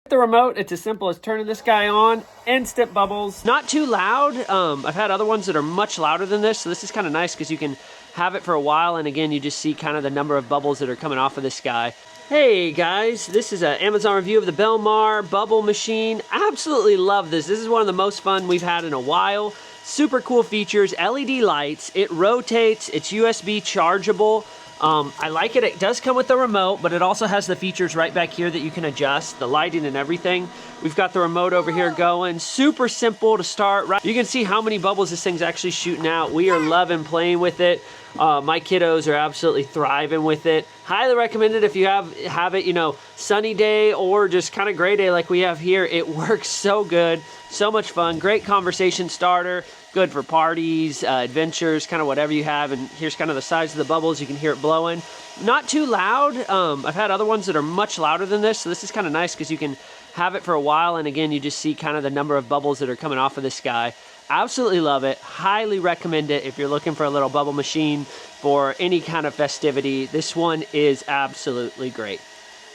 The remote, it's as simple as turning this guy on, instant bubbles. Not too loud. I've had other ones that are much louder than this, so this is kind of nice because you can have it for a while, and again, you just see kind of the number of bubbles that are coming off of this guy. Hey guys, this is an Amazon review of the Belmar Bubble Machine. Absolutely love this. This is one of the most fun we've had in a while. Super cool features, LED lights, it rotates, it's USB chargeable. I like it. It does come with the remote, but it also has the features right back here that you can adjust, the lighting and everything. We've got the remote over here going. Super simple to start. Right, you can see how many bubbles this thing's actually shooting out. We are loving playing with it. My kiddos are absolutely thriving with it. Highly recommend it if you have it, you know, sunny day or just kind of gray day like we have here. It works so good, so much fun. Great conversation starter. Good for parties, adventures, kind of whatever you have. And here's kind of the size of the bubbles. You can hear it blowing. Not too loud. I've had other ones that are much louder than this, so this is kind of nice because you can have it for a while, and again, you just see kind of the number of bubbles that are coming off of this guy. Absolutely love it. Highly recommend it if you're looking for a little bubble machine for any kind of festivity. This one is absolutely great.